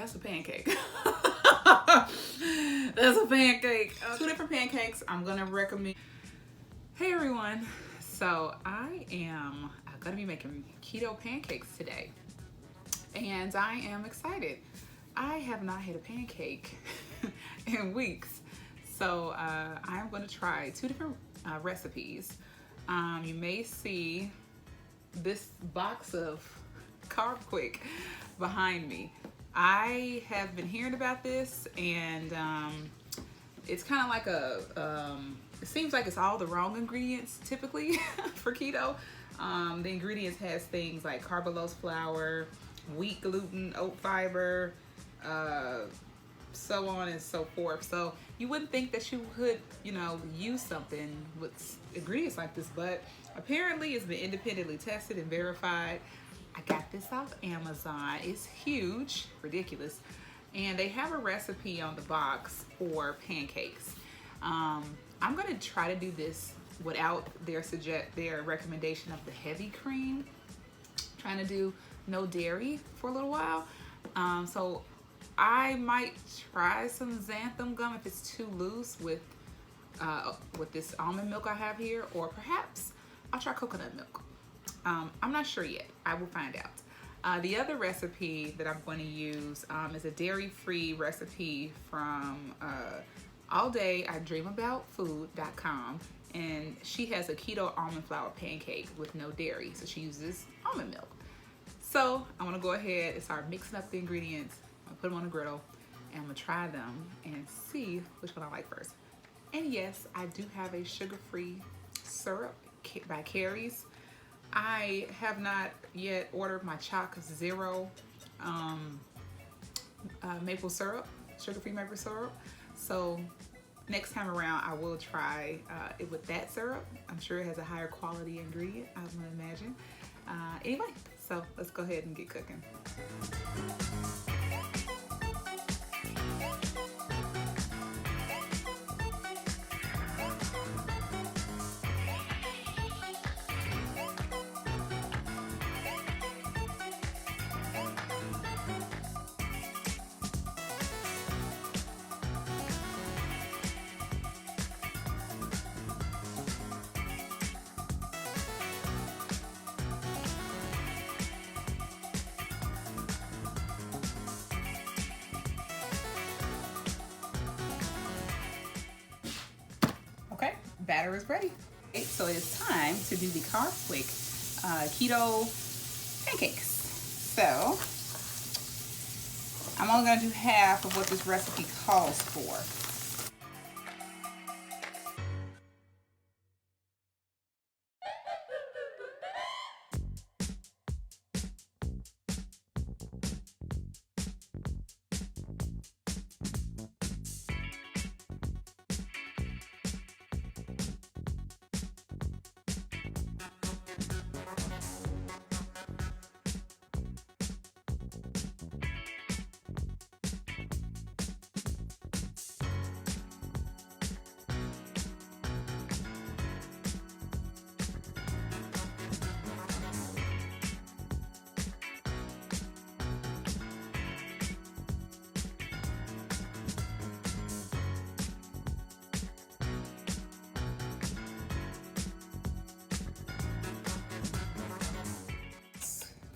That's a pancake. That's a pancake. Two different pancakes I'm gonna recommend. Hey everyone. So I am gonna be making keto pancakes today. And I am excited. I have not had a pancake in weeks. So I'm gonna try two different recipes. You may see this box of Carb Quick behind me. I have been hearing about this, and it's kind of like it seems like it's all the wrong ingredients typically for keto. The ingredients has things like carbulose flour, wheat gluten, oat fiber, so on and so forth. So you wouldn't think that you could, use something with ingredients like this, but apparently it's been independently tested and verified. I got this off Amazon. It's huge, ridiculous. And they have a recipe on the box for pancakes. I'm gonna try to do this without their recommendation of the heavy cream. Trying to do no dairy for a little while. So I might try some xanthan gum if it's too loose with this almond milk I have here, or perhaps I'll try coconut milk. I'm not sure yet. I will find out. The other recipe that I'm going to use is a dairy-free recipe from alldayidreamaboutfood.com, and she has a keto almond flour pancake with no dairy, so she uses almond milk. So I'm gonna go ahead and start mixing up the ingredients. I'm gonna put them on the griddle, and I'm gonna try them and see which one I like first. And yes, I do have a sugar-free syrup by Carrie's. I have not yet ordered my Choc Zero maple syrup, sugar-free maple syrup. So next time around, I will try it with that syrup. I'm sure it has a higher quality ingredient, I would imagine. Anyway, so let's go ahead and get cooking. Okay, batter is ready. Okay, so it's time to do the Carb Quick keto pancakes. So I'm only gonna do half of what this recipe calls for.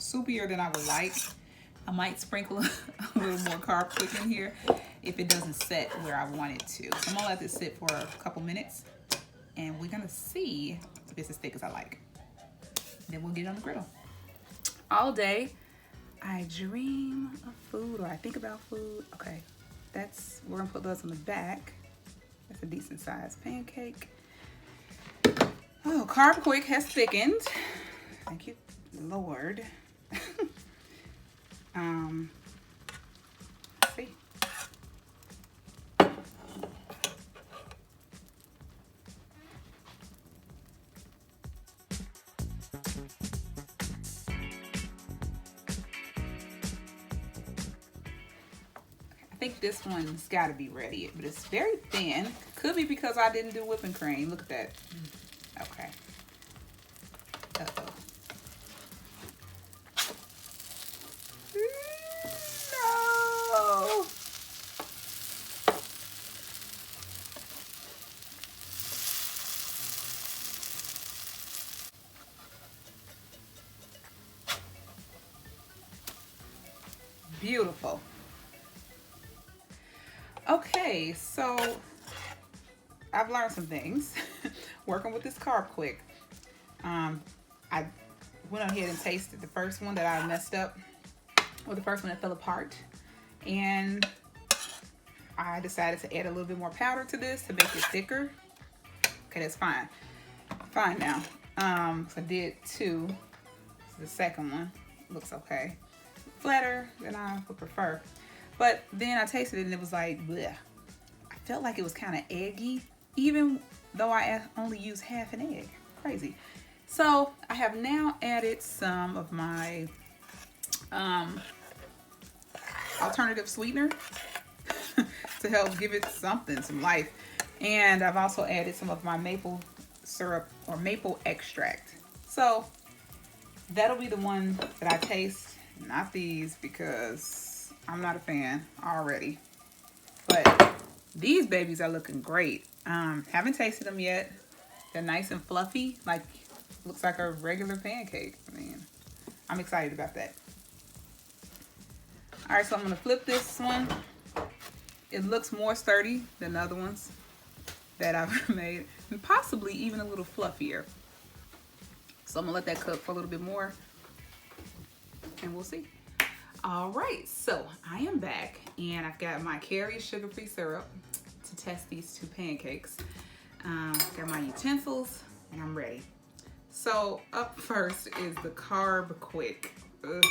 Soupier than I would like. I might sprinkle a little more Carb Quick in here if it doesn't set where I want it to. So I'm gonna let this sit for a couple minutes, and we're gonna see if it's as thick as I like. Then we'll get it on the griddle. All day, I dream of food, or I think about food. Okay, we're gonna put those on the back. That's a decent sized pancake. Oh, Carb Quick has thickened. Thank you, Lord. Let's see. I think this one's got to be ready, but it's very thin. Could be because I didn't do whipping cream. Look at that. Okay. Uh-oh. No! Beautiful. Okay, so I've learned some things working with this Carb Quick. I went ahead and tasted the first one that I messed up, or the first one that fell apart, and I decided to add a little bit more powder to this to make it thicker. Okay, that's fine. Fine now. So I did 2. So the second one looks okay. Flatter than I would prefer. But then I tasted it and it was like, bleh. I felt like it was kind of eggy, even though I only used half an egg. Crazy. So I have now added some of my alternative sweetener to help give it something, some life. And I've also added some of my maple syrup or maple extract. So that'll be the one that I taste, not these, because I'm not a fan already. But these babies are looking great. Haven't tasted them yet. They're nice and fluffy, like looks like a regular pancake. I mean, I'm excited about that. All right, so I'm gonna flip this one. It looks more sturdy than the other ones that I've made, and possibly even a little fluffier. So I'm gonna let that cook for a little bit more, and we'll see. All right, so I am back, and I've got my Carrie sugar-free syrup to test these 2 pancakes. Got my utensils, and I'm ready. So up first is the Carb Quick. Ugh,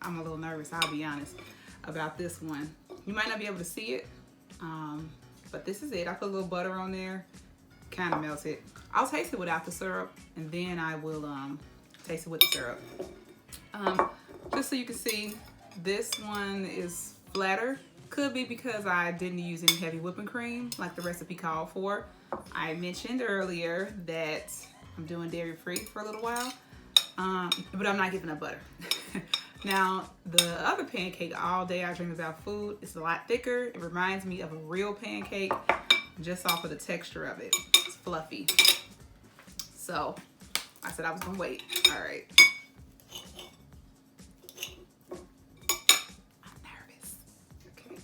I'm a little nervous, I'll be honest, about this one. You might not be able to see it, but this is it. I put a little butter on there, kind of melts it. I'll taste it without the syrup, and then I will taste it with the syrup. Just so you can see, this one is flatter. Could be because I didn't use any heavy whipping cream like the recipe called for. I mentioned earlier that I'm doing dairy-free for a little while, but I'm not giving up butter. Now, the other pancake, All Day I Dream About Food, is a lot thicker. It reminds me of a real pancake just off of the texture of it. It's fluffy. So, I said I was gonna wait. All right. I'm nervous. Okay.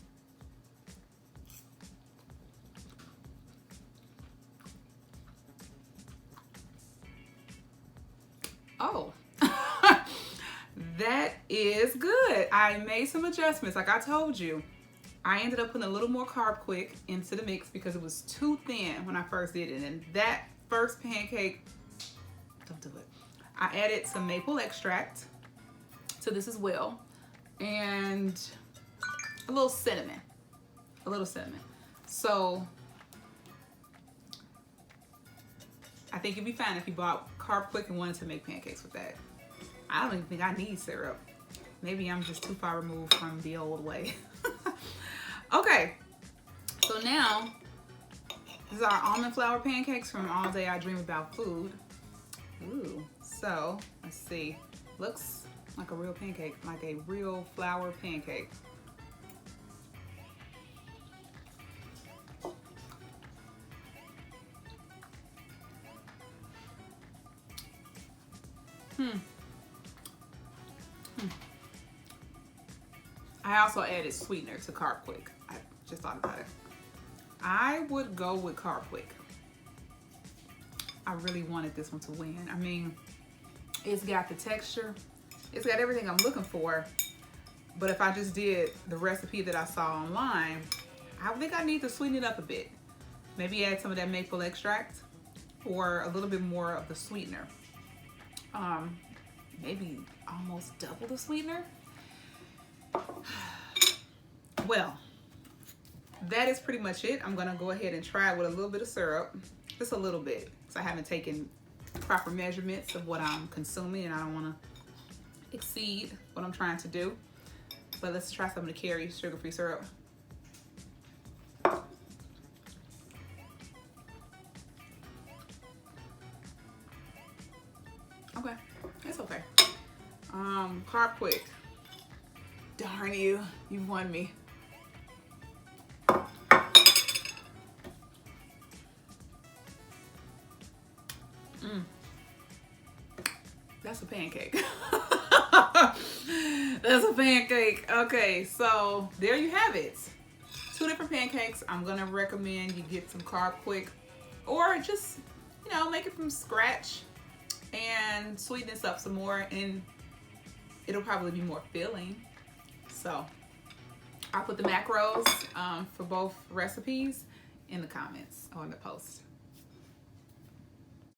Oh. That is good. I made some adjustments, like I told you. I ended up putting a little more Carb Quick into the mix because it was too thin when I first did it. And that first pancake, don't do it. I added some maple extract to this as well. And a little cinnamon. A little cinnamon. So I think it'd be fine if you bought Carb Quick and wanted to make pancakes with that. I don't even think I need syrup. Maybe I'm just too far removed from the old way. Okay, so now, this is our almond flour pancakes from All Day I Dream About Food. Ooh, so, let's see. Looks like a real pancake, like a real flour pancake. I also added sweetener to Carb Quick. I just thought about it. I would go with Carb Quick. I really wanted this one to win. I mean, it's got the texture. It's got everything I'm looking for. But if I just did the recipe that I saw online, I think I need to sweeten it up a bit. Maybe add some of that maple extract or a little bit more of the sweetener. Maybe almost double the sweetener. Well, that is pretty much it. I'm gonna go ahead and try it with a little bit of syrup, just a little bit, because I haven't taken proper measurements of what I'm consuming and I don't want to exceed what I'm trying to do. But let's try some of the Carrie sugar-free syrup. Okay, it's okay. Carb Quick. Darn you, you won me. That's a pancake. That's a pancake. Okay, so there you have it. 2 different pancakes. I'm gonna recommend you get some Carb quick, or just, you know, make it from scratch and sweeten this up some more, and it'll probably be more filling. So I'll put the macros for both recipes in the comments or in the post.